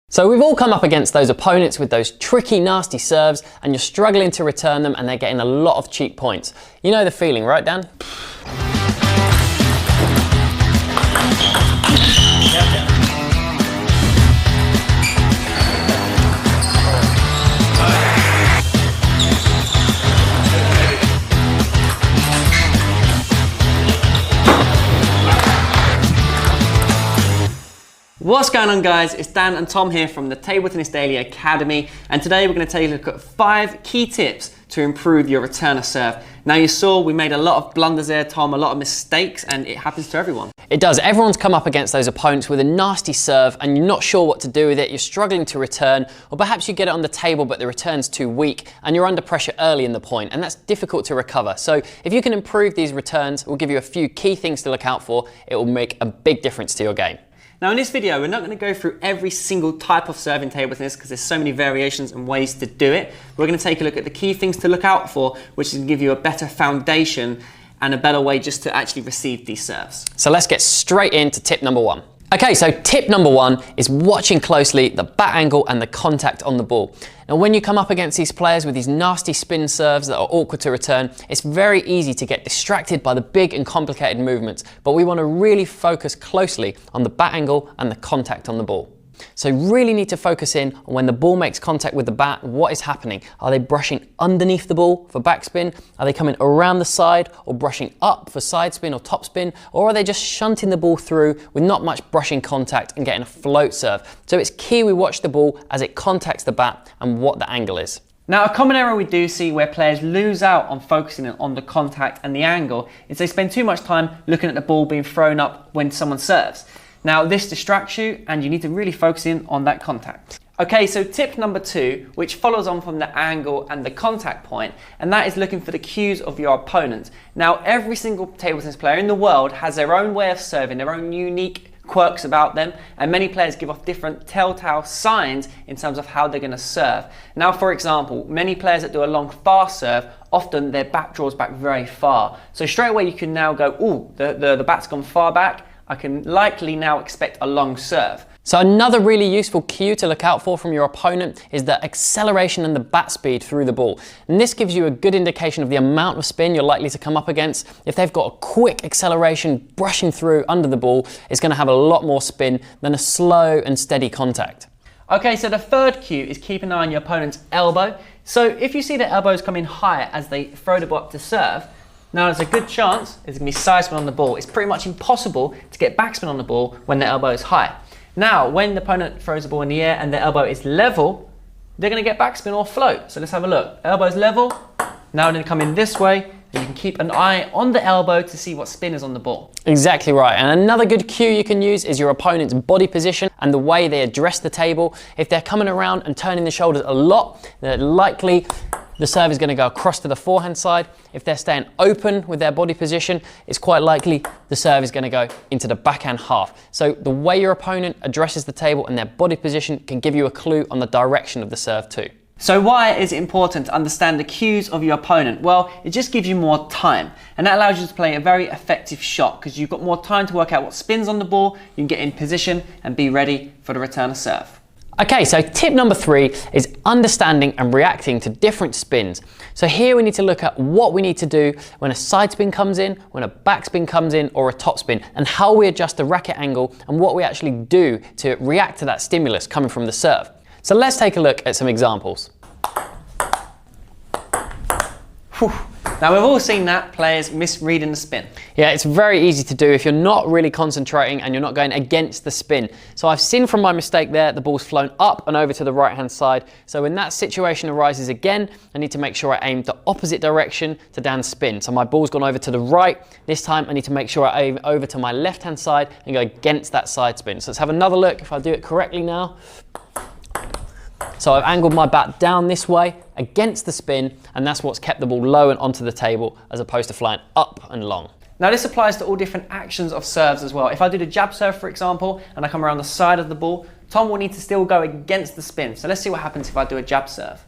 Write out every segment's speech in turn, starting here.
So we've all come up against those opponents with those tricky, nasty serves, and you're struggling to return them and they're getting a lot of cheap points. You know the feeling, right, Dan? What's going on, guys? It's Dan and Tom here from the Table Tennis Daily Academy, and today we're going to take a look at 5 key tips to improve your return of serve. Now, you saw we made a lot of blunders there, Tom, a lot of mistakes, and it happens to everyone. It does. Everyone's come up against those opponents with a nasty serve and you're not sure what to do with it, you're struggling to return, or perhaps you get it on the table but the return's too weak and you're under pressure early in the point, and that's difficult to recover. So if you can improve these returns, we'll give you a few key things to look out for. It will make a big difference to your game. Now, in this video, we're not going to go through every single type of serve in table tennis because there's so many variations and ways to do it. We're going to take a look at the key things to look out for, which is going to give you a better foundation and a better way just to actually receive these serves. So let's get straight into tip number 1. Okay, so tip number 1 is watching closely the bat angle and the contact on the ball. Now, when you come up against these players with these nasty spin serves that are awkward to return, it's very easy to get distracted by the big and complicated movements, but we want to really focus closely on the bat angle and the contact on the ball. So really need to focus in on when the ball makes contact with the bat, what is happening. Are they brushing underneath the ball for backspin? Are they coming around the side or brushing up for side spin or top spin? Or are they just shunting the ball through with not much brushing contact and getting a float serve? So it's key we watch the ball as it contacts the bat and what the angle is. Now, a common error we do see where players lose out on focusing on the contact and the angle is they spend too much time looking at the ball being thrown up when someone serves. Now, this distracts you and you need to really focus in on that contact. Okay, so tip number 2, which follows on from the angle and the contact point, and that is looking for the cues of your opponent. Now, every single table tennis player in the world has their own way of serving, their own unique quirks about them, and many players give off different telltale signs in terms of how they're going to serve. Now, for example, many players that do a long fast serve, often their bat draws back very far. So straight away you can now go, ooh, the bat's gone far back, I can likely now expect a long serve. So another really useful cue to look out for from your opponent is the acceleration and the bat speed through the ball. And this gives you a good indication of the amount of spin you're likely to come up against. If they've got a quick acceleration brushing through under the ball, it's going to have a lot more spin than a slow and steady contact. Okay, so the third cue is keep an eye on your opponent's elbow. So if you see their elbows come in higher as they throw the ball up to serve, now there's a good chance there's going to be side spin on the ball. It's pretty much impossible to get backspin on the ball when the elbow is high. Now, when the opponent throws the ball in the air and their elbow is level, they're going to get backspin or float. So let's have a look. Elbow's level. Now they're going to come in this way. And you can keep an eye on the elbow to see what spin is on the ball. Exactly right. And another good cue you can use is your opponent's body position and the way they address the table. If they're coming around and turning the shoulders a lot, they're likely the serve is going to go across to the forehand side. If they're staying open with their body position, it's quite likely the serve is going to go into the backhand half. So the way your opponent addresses the table and their body position can give you a clue on the direction of the serve too. So why is it important to understand the cues of your opponent? Well, it just gives you more time, and that allows you to play a very effective shot because you've got more time to work out what spins on the ball, you can get in position and be ready for the return of serve. Okay, so tip number 3 is understanding and reacting to different spins. So here we need to look at what we need to do when a side spin comes in, when a backspin comes in, or a top spin, and how we adjust the racket angle and what we actually do to react to that stimulus coming from the serve. So let's take a look at some examples. Whew. Now, we've all seen that, players misreading the spin. Yeah, it's very easy to do if you're not really concentrating and you're not going against the spin. So I've seen from my mistake there, the ball's flown up and over to the right-hand side. So when that situation arises again, I need to make sure I aim the opposite direction to Dan's spin. So my ball's gone over to the right. This time I need to make sure I aim over to my left-hand side and go against that side spin. So let's have another look if I do it correctly now. So I've angled my bat down this way against the spin, and that's what's kept the ball low and onto the table as opposed to flying up and long. Now, this applies to all different actions of serves as well. If I do the jab serve, for example, and I come around the side of the ball, Tom will need to still go against the spin. So let's see what happens if I do a jab serve.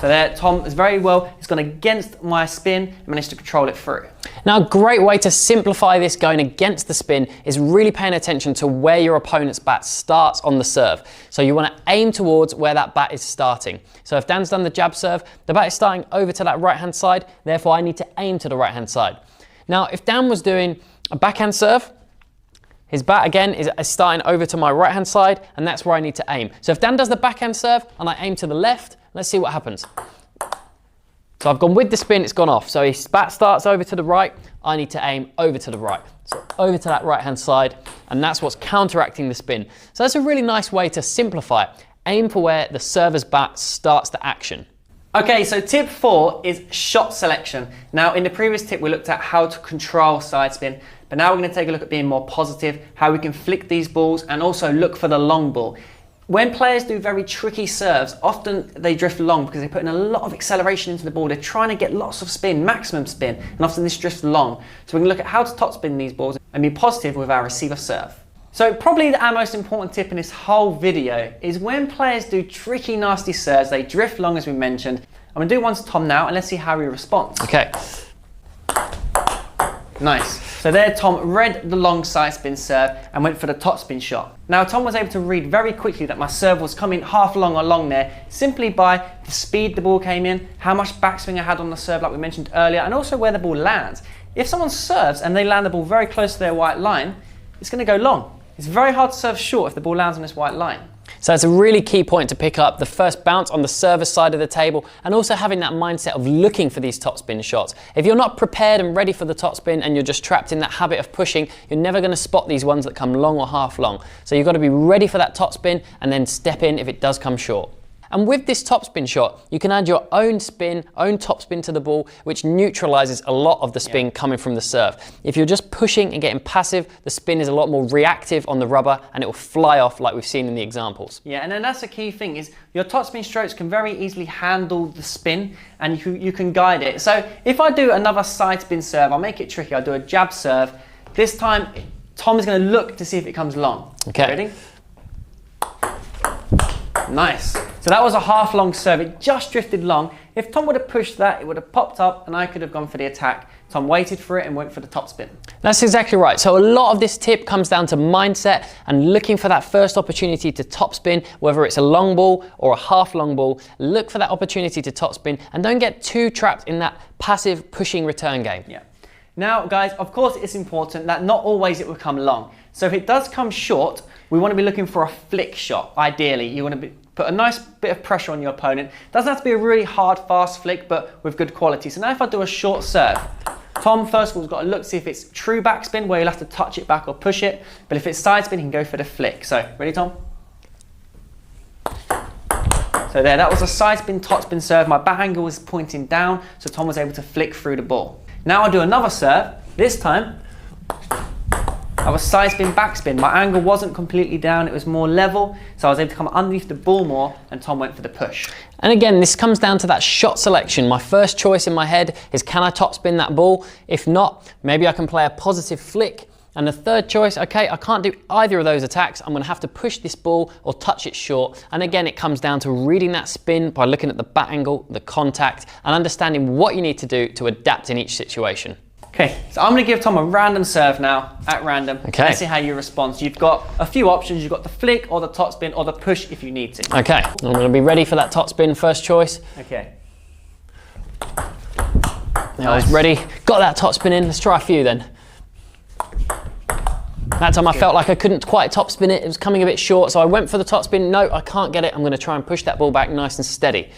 So there, Tom is very well, it's gone against my spin and managed to control it through. Now, a great way to simplify this going against the spin is really paying attention to where your opponent's bat starts on the serve. So you want to aim towards where that bat is starting. So if Dan's done the jab serve, the bat is starting over to that right-hand side, therefore I need to aim to the right-hand side. Now, if Dan was doing a backhand serve, his bat again is starting over to my right-hand side, and that's where I need to aim. So if Dan does the backhand serve and I aim to the left, let's see what happens. So I've gone with the spin, it's gone off. So his bat starts over to the right, I need to aim over to the right. So over to that right-hand side, and that's what's counteracting the spin. So that's a really nice way to simplify it. Aim for where the server's bat starts the action. Okay, so tip 4 is shot selection. Now, in the previous tip, we looked at how to control side spin, but now we're going to take a look at being more positive, how we can flick these balls, and also look for the long ball. When players do very tricky serves, often they drift long because they put in a lot of acceleration into the ball. They're trying to get lots of spin, maximum spin, and often this drifts long. So we can look at how to top spin these balls and be positive with our receiver serve. So probably our most important tip in this whole video is when players do tricky, nasty serves, they drift long as we mentioned. I'm going to do one to Tom now and let's see how he responds. Okay. Nice. So there Tom read the long side spin serve and went for the top spin shot. Now Tom was able to read very quickly that my serve was coming half long or long there simply by the speed the ball came in, how much backswing I had on the serve like we mentioned earlier, and also where the ball lands. If someone serves and they land the ball very close to their white line, it's going to go long. It's very hard to serve short if the ball lands on this white line. So it's a really key point to pick up, the first bounce on the server side of the table, and also having that mindset of looking for these topspin shots. If you're not prepared and ready for the topspin and you're just trapped in that habit of pushing, you're never going to spot these ones that come long or half long. So you've got to be ready for that topspin and then step in if it does come short. And with this topspin shot, you can add your own spin, own topspin to the ball, which neutralizes a lot of the spin coming from the serve. If you're just pushing and getting passive, the spin is a lot more reactive on the rubber and it will fly off like we've seen in the examples. Yeah, and then that's the key thing is your topspin strokes can very easily handle the spin and you can guide it. So if I do another side spin serve, I'll make it tricky. I'll do a jab serve. This time, Tom is going to look to see if it comes long. Okay. Ready? Nice. So that was a half long serve. It just drifted long. If Tom would have pushed that, it would have popped up and I could have gone for the attack. Tom waited for it and went for the topspin. That's exactly right. So a lot of this tip comes down to mindset and looking for that first opportunity to topspin, whether it's a long ball or a half long ball. Look for that opportunity to topspin and don't get too trapped in that passive pushing return game. Yeah. Now, guys, of course, it's important that not always it will come long. So if it does come short, we want to be looking for a flick shot. Ideally, you want to put a nice bit of pressure on your opponent. Doesn't have to be a really hard, fast flick, but with good quality. So now if I do a short serve, Tom, first of all, has got to look, see if it's true backspin, where you'll have to touch it back or push it. But if it's side spin, he can go for the flick. So, ready, Tom? So there, that was a side spin, top spin serve. My bat angle was pointing down, so Tom was able to flick through the ball. Now I'll do another serve. This time, I was side spin, backspin. My angle wasn't completely down, it was more level, so I was able to come underneath the ball more, and Tom went for the push. And again, this comes down to that shot selection. My first choice in my head is, can I topspin that ball? If not, maybe I can play a positive flick. And the third choice, okay, I can't do either of those attacks. I'm going to have to push this ball or touch it short. And again, it comes down to reading that spin by looking at the bat angle, the contact, and understanding what you need to do to adapt in each situation. Okay, so I'm going to give Tom a random serve now, at random. Okay. Let's see how you respond. So you've got a few options. You've got the flick or the topspin or the push if you need to. Okay, I'm going to be ready for that topspin first choice. Okay. I was ready, got that topspin in. Let's try a few then. That time I felt like I couldn't quite topspin it. It was coming a bit short, so I went for the topspin. No, I can't get it. I'm going to try and push that ball back nice and steady.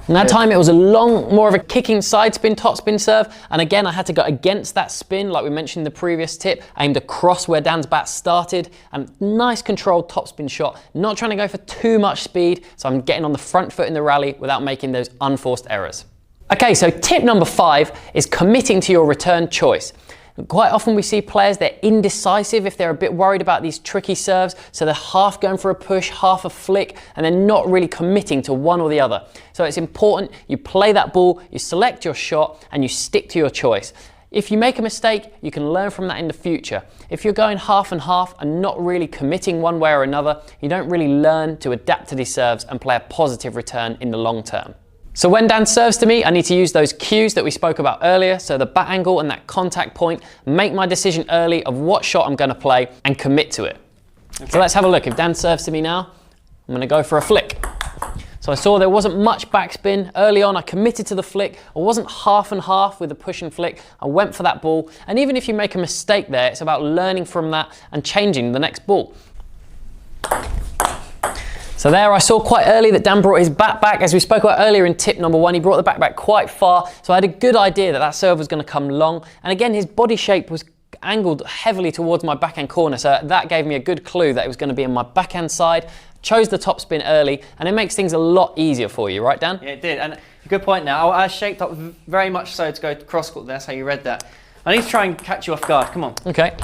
And that time it was a long, more of a kicking side spin, topspin serve. And again, I had to go against that spin, like we mentioned in the previous tip, aimed across where Dan's bat started, and nice controlled topspin shot. Not trying to go for too much speed, so I'm getting on the front foot in the rally without making those unforced errors. Okay, so tip number 5 is committing to your return choice. Quite often we see players, they're indecisive if they're a bit worried about these tricky serves, so they're half going for a push, half a flick, and they're not really committing to one or the other. So it's important you play that ball, you select your shot, and you stick to your choice. If you make a mistake, you can learn from that in the future. If you're going half and half and not really committing one way or another, you don't really learn to adapt to these serves and play a positive return in the long term. So when Dan serves to me, I need to use those cues that we spoke about earlier, so the bat angle and that contact point, make my decision early of what shot I'm going to play and commit to it. Okay. So let's have a look. If Dan serves to me now, I'm going to go for a flick. So I saw there wasn't much backspin early on. I committed to the flick. I wasn't half and half with the push and flick. I went for that ball. And even if you make a mistake there, it's about learning from that and changing the next ball. So there I saw quite early that Dan brought his bat back. As we spoke about earlier in tip number 1, he brought the bat back quite far. So I had a good idea that that serve was going to come long. And again, his body shape was angled heavily towards my backhand corner. So that gave me a good clue that it was going to be on my backhand side. Chose the topspin early, and it makes things a lot easier for you, right, Dan? Yeah, it did. And good point now. I shaped up very much so to go cross court. That's how you read that. I need to try and catch you off guard. Come on. Okay.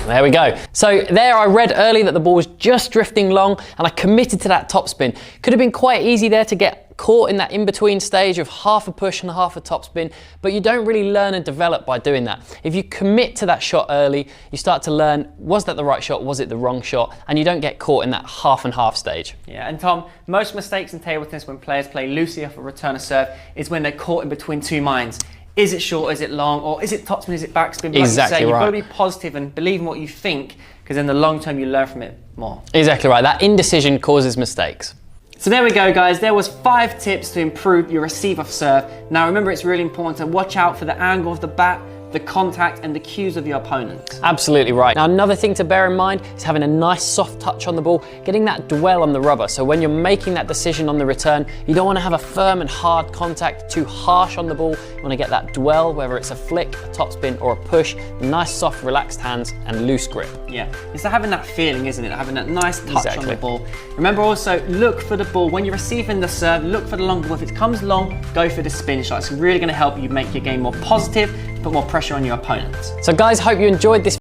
There we go. So there I read early that the ball was just drifting long and I committed to that topspin. Could have been quite easy there to get caught in that in-between stage of half a push and half a topspin, but you don't really learn and develop by doing that. If you commit to that shot early, you start to learn, was that the right shot, was it the wrong shot, and you don't get caught in that half and half stage. Yeah, and Tom, most mistakes in table tennis when players play loosely off a return of serve is when they're caught in between two minds. Is it short, is it long, or is it topspin, is it backspin? But exactly like you say, right. You've got to be positive and believe in what you think, because in the long term you learn from it more. Exactly right. That indecision causes mistakes. So there we go, guys. There was 5 tips to improve your receive off serve. Now remember, it's really important to watch out for the angle of the bat, the contact and the cues of your opponent. Absolutely right. Now another thing to bear in mind is having a nice soft touch on the ball, getting that dwell on the rubber. So when you're making that decision on the return, you don't want to have a firm and hard contact, too harsh on the ball. You want to get that dwell, whether it's a flick, a topspin or a push, nice soft relaxed hands and loose grip. Yeah, it's having that feeling, isn't it? Having that nice touch on the ball. Remember also, look for the ball. When you're receiving the serve, look for the long ball. If it comes long, go for the spin shot. It's really going to help you make your game more positive, put more pressure on your opponent. So guys, hope you enjoyed this